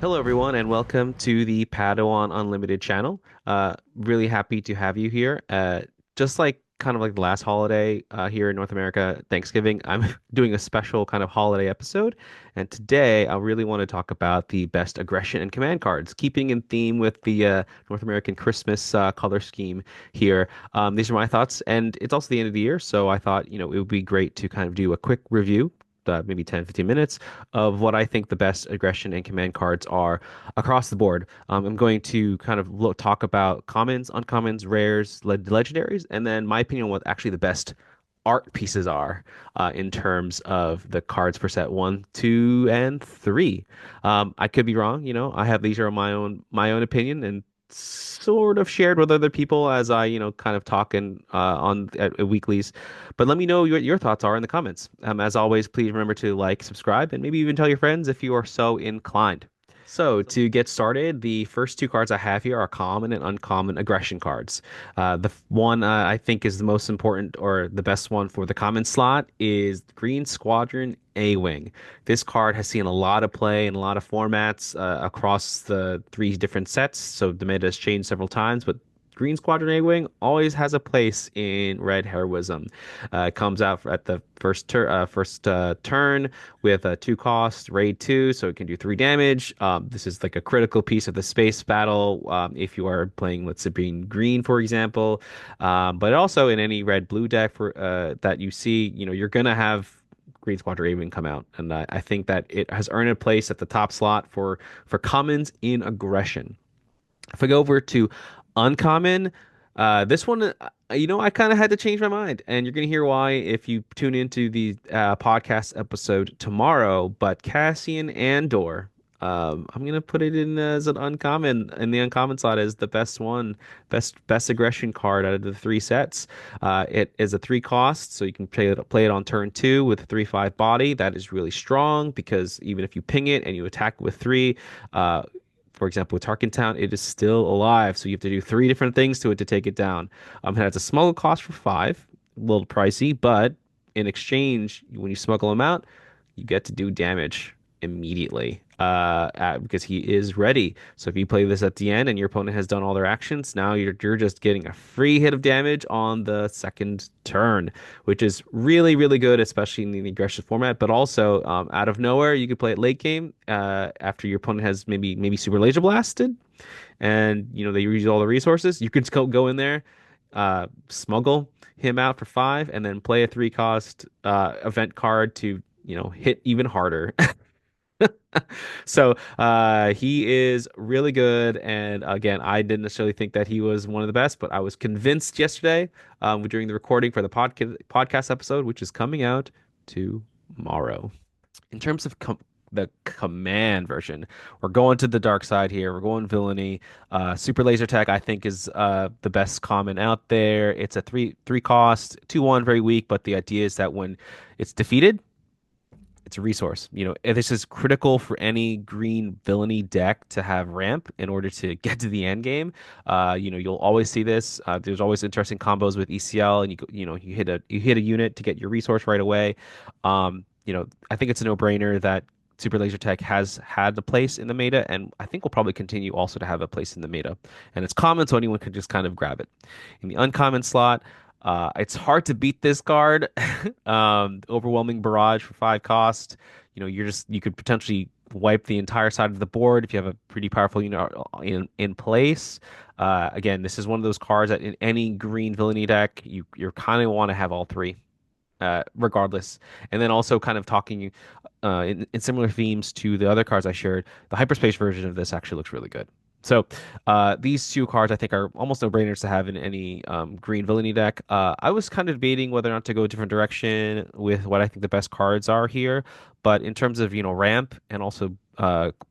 Hello, everyone, and welcome to the Padawan Unlimited channel. Really happy to have you here. Just like kind of like the last holiday here in North America, Thanksgiving, I'm doing a special kind of holiday episode. And today, I really want to talk about the best aggression and command cards, keeping in theme with the North American Christmas color scheme here. These are my thoughts, and it's also the end of the year, so I thought, it would be great to kind of do a quick review. Maybe 10, 15 minutes of what I think the best aggression and command cards are across the board. I'm going to kind of talk about commons, uncommons, rares, legendaries, and then my opinion on what actually the best art pieces are in terms of the cards per set one, two, and three. I could be wrong, I have these are my own opinion and sort of shared with other people as I, kind of talk on at weeklies. But let me know what your thoughts are in the comments. As always, please remember to like, subscribe, and maybe even tell your friends if you are so inclined. So to get started, the first two cards I have here are common and uncommon aggression cards. The one I think is the most important or the best one for the common slot is Green Squadron A-Wing. This card has seen a lot of play in a lot of formats across the three different sets, so the meta has changed several times, but Green Squadron A-Wing always has a place in Red Heroism. It comes out at the first turn with a two cost raid two, so it can do three damage. This is like a critical piece of the space battle if you are playing, let's say, green, for example. But also in any red blue deck that you see, you're gonna have Green Squadron Raven come out, and I think that it has earned a place at the top slot for commons in aggression. If I go over to uncommon, this one, I kind of had to change my mind, and you're gonna hear why if you tune into the podcast episode tomorrow. But Cassian Andor, I'm gonna put it in as an uncommon, in the uncommon slot as the best one, best aggression card out of the three sets. It is a three cost, so you can play it on turn two with a 3/5 body. That is really strong because even if you ping it and you attack with three, for example, with Tarkin Town, it is still alive, so you have to do three different things to it to take it down. It has a smuggle cost for five, a little pricey, but in exchange, when you smuggle him out, you get to do damage immediately because he is ready. So if you play this at the end and your opponent has done all their actions, now you're just getting a free hit of damage on the second turn, which is really, really good, especially in the aggressive format. But also out of nowhere, you could play it late game after your opponent has maybe super laser blasted, and they use all the resources. You could just go in there, smuggle him out for five, and then play a three cost event card to hit even harder. So he is really good. And again, I didn't necessarily think that he was one of the best, but I was convinced yesterday during the recording for the podcast episode, which is coming out tomorrow. In terms of the command version, we're going to the dark side here. We're going villainy. Super laser tech, I think, is the best common out there. It's a three cost, 2/1, very weak, but the idea is that when it's defeated, it's a resource. This is critical for any green villainy deck to have ramp in order to get to the end game. You'll always see this. There's always interesting combos with ECL, and you hit a unit to get your resource right away. I think it's a no-brainer that Super Laser Tech has had a place in the meta, and I think will probably continue also to have a place in the meta. And it's common, so anyone can just kind of grab it. In the uncommon slot, it's hard to beat this card. Overwhelming Barrage for five cost. You could potentially wipe the entire side of the board if you have a pretty powerful unit in place. Again, this is one of those cards that in any green villainy deck, you kind of want to have all three, regardless. And then also kind of talking in similar themes to the other cards I shared, the hyperspace version of this actually looks really good. So these two cards I think are almost no-brainers to have in any green villainy deck. I was kind of debating whether or not to go a different direction with what I think the best cards are here, but in terms of ramp and also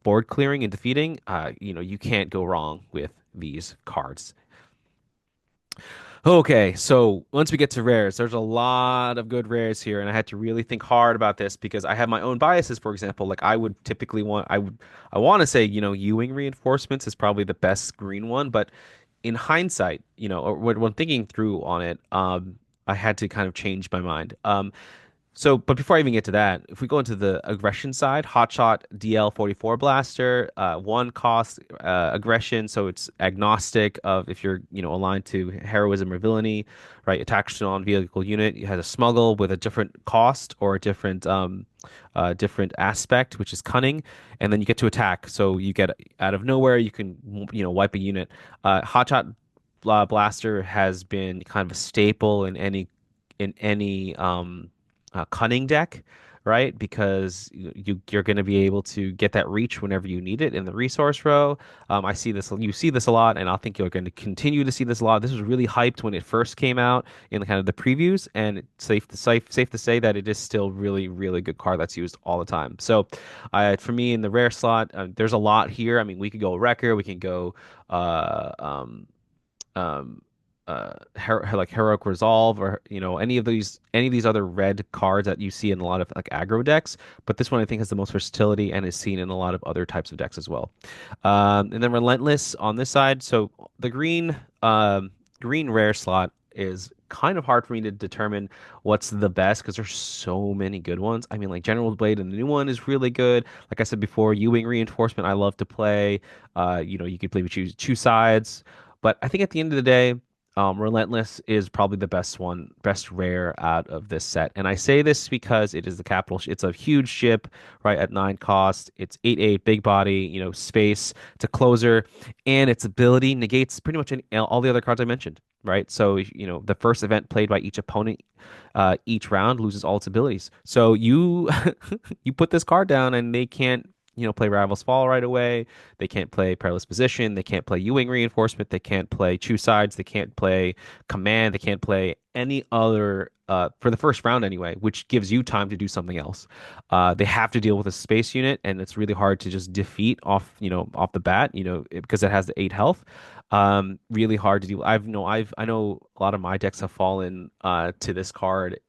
board clearing and defeating, you can't go wrong with these cards. Okay, so once we get to rares, there's a lot of good rares here, and I had to really think hard about this because I have my own biases. For example, like I would typically I want to say, Ewing reinforcements is probably the best green one, but in hindsight, or when thinking through on it, I had to kind of change my mind. But before I even get to that, if we go into the aggression side, Hotshot DL44 Blaster, one cost aggression, so it's agnostic of if you're, aligned to heroism or villainy, right? Attached to non-vehicle unit, it has a smuggle with a different cost or a different aspect, which is cunning, and then you get to attack. So you get out of nowhere, you can, wipe a unit. Hotshot Blaster has been kind of a staple in any cunning deck, right? Because you're going to be able to get that reach whenever you need it in the resource row. You see this a lot, and I think you're going to continue to see this a lot. This was really hyped when it first came out in the kind of the previews, and it's safe to say that it is still really, really good card that's used all the time. So, for me in the rare slot, there's a lot here. I mean, we could go Wrecker, we can go uh, um, um like heroic resolve, or any of these other red cards that you see in a lot of like aggro decks, but this one I think has the most versatility and is seen in a lot of other types of decks as well. And then relentless on this side, so the green rare slot is kind of hard for me to determine what's the best because there's so many good ones. I mean, like General Blade and the new one is really good. Like I said before, U-Wing Reinforcement I love to play. You could play with choose sides. But I think at the end of the day, Relentless is probably the best rare out of this set. And I say this because it is the capital. It's a huge ship, right, at 9 cost. It's 8/8, big body, space. It's a closer, and its ability negates pretty much all the other cards I mentioned, right? So, the first event played by each opponent each round loses all its abilities. So you put this card down, and they can't, play Rival's Fall right away. They can't play Perilous Position. They can't play U-Wing Reinforcement. They can't play Choose Sides. They can't play Command. They can't play any other, for the first round anyway, which gives you time to do something else. They have to deal with a space unit, and it's really hard to just defeat off the bat, because it has the 8 health. Really hard to deal. I know a lot of my decks have fallen to this card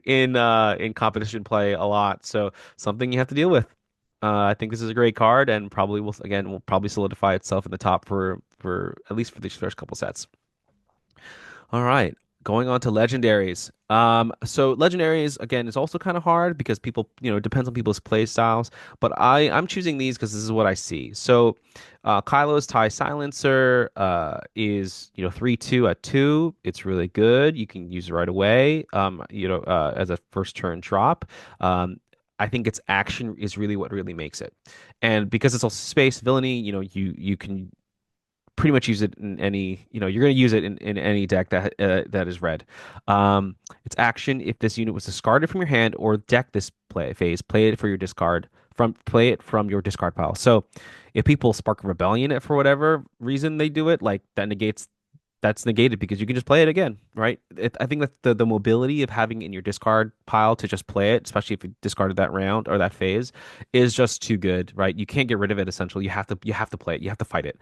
in competition play a lot. So something you have to deal with. I think this is a great card, and probably will probably solidify itself in the top for at least for these first couple sets. All right, going on to legendaries. So legendaries again is also kind of hard because people, it depends on people's play styles. But I'm choosing these because this is what I see. So, Kylo's Tie Silencer is 3/2 at 2. It's really good. You can use it right away. As a first turn drop. I think its action is really what really makes it, and because it's also space villainy, you can pretty much use it in any, you're going to use it in any deck that is red. Its action, if this unit was discarded from your hand or deck this play it for your discard play it from your discard pile. So if people spark rebellion it for whatever reason they do it, like that's negated because you can just play it again, right? I think that the mobility of having it in your discard pile to just play it, especially if you discarded that round or that phase, is just too good, right? You can't get rid of it. Essentially, you have to play it. You have to fight it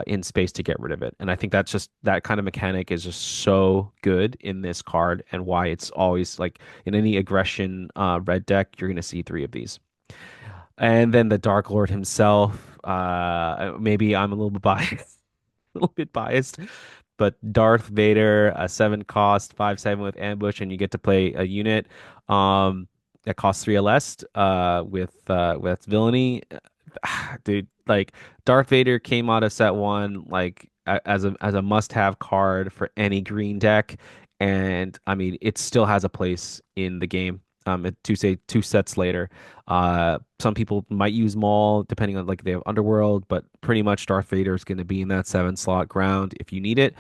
in space to get rid of it. And I think that's just that kind of mechanic is just so good in this card, and why it's always like in any aggression red deck, you're gonna see 3 of these. And then the Dark Lord himself. Maybe I'm a little bit biased, a little bit biased, but Darth Vader, a 7 cost, 5/7 with ambush, and you get to play a unit that costs 3 or less with villainy. Dude, like Darth Vader came out of set one like as a must-have card for any green deck, and I mean it still has a place in the game. To say 2 sets later, some people might use Maul depending on like they have Underworld, but pretty much Darth Vader is going to be in that 7 slot ground if you need it.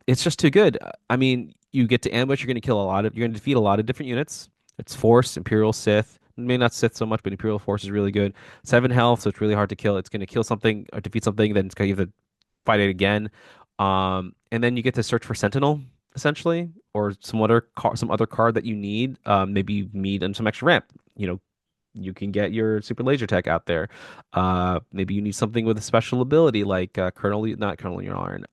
It's just too good. I mean, you get to ambush, you're going to defeat a lot of different units. It's Force, Imperial, Sith. Maybe not Sith so much, but Imperial Force is really good. 7 health, so it's really hard to kill. It's going to kill something or defeat something, then it's going to have to fight it again. And then you get to search for Sentinel essentially, or some other card that you need. Maybe you need some extra ramp. You can get your super laser tech out there. Maybe you need something with a special ability like not Colonel Yarn.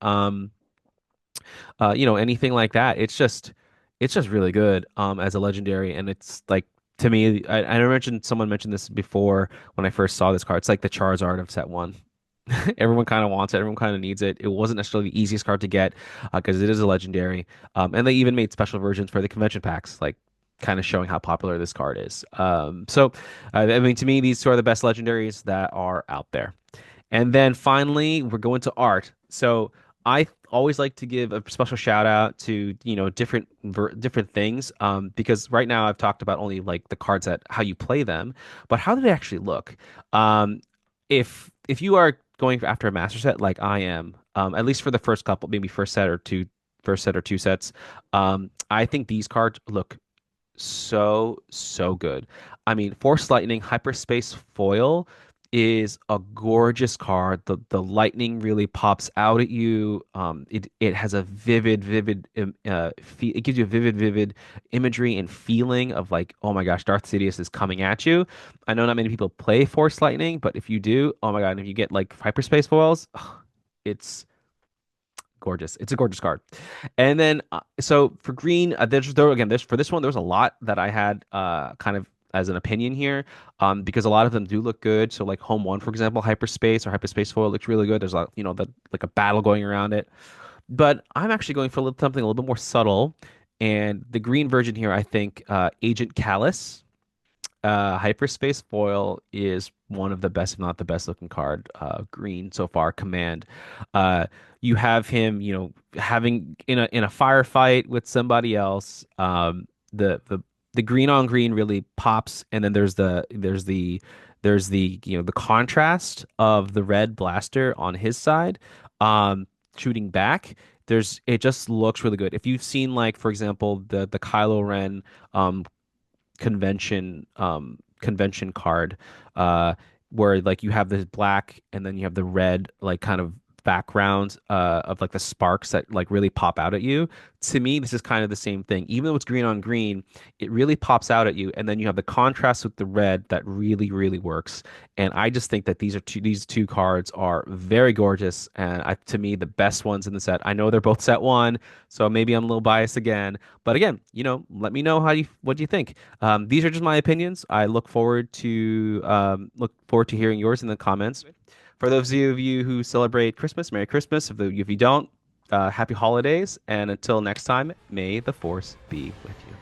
Anything like that. It's just really good as a legendary, and it's like to me, I mentioned someone mentioned this before when I first saw this card. It's like the Charizard of set one. Everyone kind of wants it. Everyone kind of needs it. It wasn't necessarily the easiest card to get because it is a legendary. And they even made special versions for the convention packs, like kind of showing how popular this card is. I mean, to me, these two are the best legendaries that are out there. And then finally, we're going to art. So I always like to give a special shout out to, different things. Because right now I've talked about only like the cards that how you play them, but how do they actually look? Um, if you are going after a master set like I am, at least for the first couple, maybe first set or two sets, I think these cards look so good. I mean, Force Lightning Hyperspace Foil is a gorgeous card. The lightning really pops out at you. It has a vivid it gives you a vivid imagery and feeling of like, oh my gosh, Darth Sidious is coming at you. I know not many people play Force Lightning, but if you do, oh my God, and if you get like Hyperspace Foils, it's gorgeous. It's a gorgeous card. And then, so for green, again, for this one, there was a lot that I had kind of as an opinion here, because a lot of them do look good. So like Home One, for example, Hyperspace or Hyperspace Foil looks really good. There's a lot, like a battle going around it. But I'm actually going for something a little bit more subtle. And the green version here, I think, Agent Callus. Hyperspace Foil is one of the best, if not the best looking card, green so far. Command. You have him, having in a firefight with somebody else. The green on green really pops, and then there's the the contrast of the red blaster on his side, shooting back. It just looks really good. If you've seen like for example the Kylo Ren um convention card, where like you have the black and then you have the red like kind of background of like the sparks that like really pop out at you. To me, this is kind of the same thing. Even though it's green on green, it really pops out at you, and then you have the contrast with the red that really works. And I just think that these two cards are very gorgeous, and to me the best ones in the set. I know they're both set one, so maybe I'm a little biased again, but again, let me know what do you think. These are just my opinions. I look forward to hearing yours in the comments. For those of you who celebrate Christmas, Merry Christmas. If you don't, Happy Holidays. And until next time, may the Force be with you.